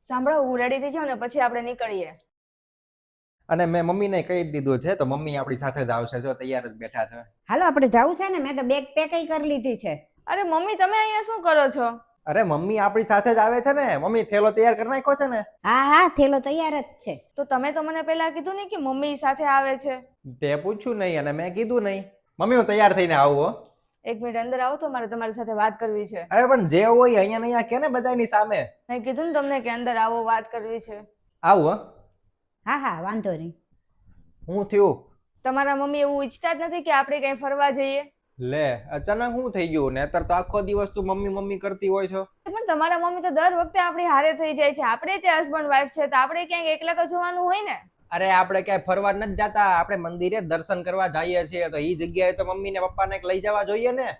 સાંભળો, હું રેડી થઈ જાઉં ને પછી આપણે નીકળીએ. અને મેં મમ્મીને કહી જ દીધું છે તો મમ્મી આપણી સાથે જ આવશે, જો તૈયાર જ બેઠા છે. હાલો આપણે જવું છે ને, મેં તો બેગ પેક કરી લીધી છે. અરે મમ્મી, તમે અહીંયા શું કરો છો? અરે મમ્મી આપણી સાથે જ આવે છે ને. મમ્મી થેલો તૈયાર કરી નાખ્યો છે ને. હા હા, થેલો તૈયાર જ છે. તો તમે તો મને પહેલા કીધું ને કે મમ્મી સાથે આવે છે. તે પૂછ્યું નહીં અને મેં કીધું નહીં. મમ્મી હું તૈયાર થઈને આવું હો. એક મિનિટ અંદર આવો તો મારે તમારી સાથે વાત કરવી છે. અરે પણ જે હોય અહીંયા ને અહીંયા કે ને બધાની સામે. મેં કીધું ને તમને કે અંદર આવો, વાત કરવી છે. આવું હો. હા હા, વાંધો નહીં. હું થયું? તમારા મમ્મી એવું ઈચ્છતા જ નથી કે આપણે કઈ ફરવા જઈએ? લે અચાનક શું થઈ ગયું? નેતર તો આખો દિવસ તું મમ્મી મમ્મી કરતી હોય છો. પણ તમારા મમ્મી તો દર વખતે આપણી હારે થઈ જાય છે. આપણે ત્યાં હસબન્ડ વાઈફ છે તો આપણે ક્યાંક એકલા તો જવાનું હોય ને. અરે આપણે ક્યાંય ફરવા નથી જતા, આપણે મંદિરે દર્શન કરવા જઈએ છીએ. તો ઈ જગ્યાએ તો મમ્મી ને પપ્પાને લઈ જવા જોઈએ ને.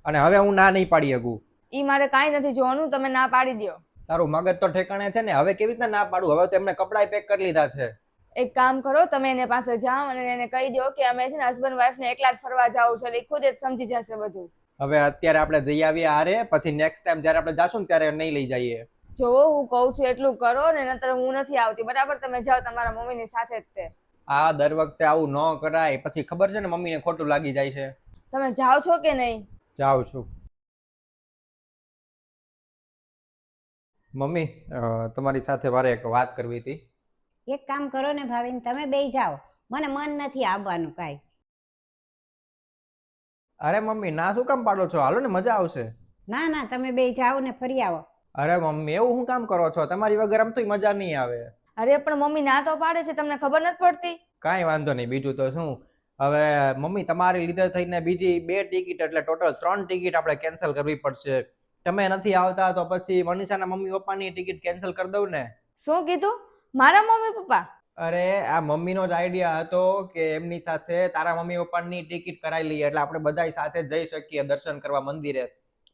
અને હવે હું ના નહીં પાડી શકું. ઈ મારે કાંઈ નથી જોવાનું, તમે ના પાડી દો. તારું મગજ તો ઠેકાણે છે ને. હવે કેવી રીતના ના પાડું? હવે તો એમને કપડાય પેક કરી લીધા છે. એક કામ કરો, તમે એને પાસે જાઓ અને એને કહી દો કે અમે છે ને હસબન્ડ વાઈફ ને એકલા જ ફરવા જાવું છે. એટલે ઈ ખુદ જ સમજી જશે બધું. હવે અત્યારે આપણે જઈ આવીએ આરે, પછી નેક્સ્ટ ટાઈમ જ્યારે આપણે જાશું ને ત્યારે નહીં લઈ જઈએ. જો હું કહું છું એટલું કરો ને, નતર હું નથી આવતી. બરાબર? તમે જાઓ તમારા મમ્મીની સાથે જ તે. આ દર વખતે આવું ન કરાય. પછી ખબર છે ને મમ્મીને ખોટું લાગી જાય છે. તમે જાઓ છો કે નહીં? જાઉં છું. મમ્મી તમારી સાથે મારે એક વાત કરવી હતી. એક કામ કરો ને ભાવિન, તમે બેય જાઓ, મને મન નથી આવવાનું કાંઈ. અરે મમ્મી ના શું કામ પાડો છો? હાલો ને, મજા આવશે. ના ના, તમે બેય જાઓ ને ફરી આવો. અરે મમ્મી એવું શું કામ કરો છો? તમારી વગર આમ તો મજા નહીં આવે. અરે પણ મમ્મી ના તો પાડે છે, તમને ખબર નથી પડતી? કાંઈ વાંધો નહીં, બીજું તો શું. હવે મમ્મી તમારી લીધે થઈને બીજી 2 ટિકિટ એટલે ટોટલ 3 ટિકિટ આપણે કેન્સલ કરવી પડશે. તમે નથી આવતા તો પછી મનીષાના મમ્મી પપ્પાની ટિકિટ કેન્સલ કરી દઉં ને. શું કીધું? મારા મમ્મી પપ્પા? અરે આ મમ્મીનો જ આઈડિયા હતો કે એમની સાથે તારા મમ્મી પપ્પાની ટિકિટ કરાવી લઈએ એટલે આપણે બધાય સાથે જઈ શકીએ દર્શન કરવા મંદિરે.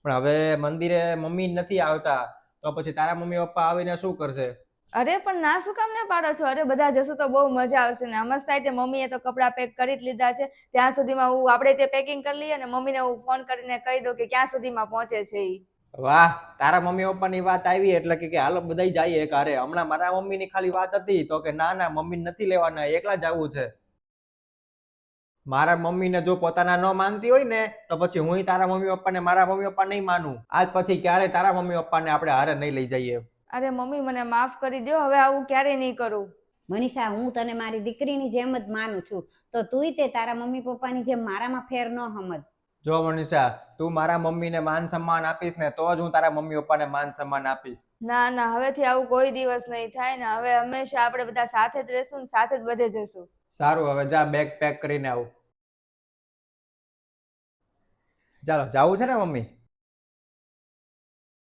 પણ હવે મંદિરે મમ્મી નથી આવતા તો પછી તારા મમ્મી પપ્પા આવીને શું કરશે? અરે પણ ના શું કામ ના પાડો છો? અરે બધા જશું તો બહુ મજા આવશે ને. મસ્ત થાય તે મમ્મીએ તો કપડાં પેક કરી જ લીધા છે. ત્યાં સુધીમાં હું આપણે તે પેકિંગ કરી લઈએ ને મમ્મીને હું ફોન કરીને કહી દઉં કે ક્યાં સુધીમાં પહોંચે છે ઈ. વાહ, તારા મમ્મી પપ્પાની વાત આવી એટલે કે હાલો બધાય જઈએ એક હારે. હમણાં મારા મમ્મીની ખાલી વાત હતી તો કે ના ના મમ્મી નથી લેવાના, એકલા જ આવવું છે. મારા મમ્મીને જો પોતાના ન માનતી હોય ને તો પછી હું તારા મમ્મી પપ્પાને મારા મમ્મી પપ્પા નહીં માનું. આજ પછી ક્યારે તારા મમ્મી પપ્પાને આપણે હારે નહીં લઈ જઈએ. અરે મમ્મી મને માફ કરી દો, હવે આવું ક્યારેય નહીં કરું. મનીષા, હું તને મારી દીકરીની જેમ જ માનું છું, તો તુંય તે તારા મમ્મી પપ્પાની જેમ મારામાં ફેર ન સમજ. જો મનીષા, તું મારા મમ્મીને માન સન્માન આપીશ ને તો જ હું તારા મમ્મી પપ્પાને માન સન્માન આપીશ. ના ના, હવેથી આવું કોઈ દિવસ નહીં થાય ને. હવે હંમેશા આપણે બધા સાથે જ રહેશું ને સાથે જ બધે જશું. સારું, હવે જા બેગ પેક કરીને આવું. ચાલો, જાવું છે ને મમ્મી?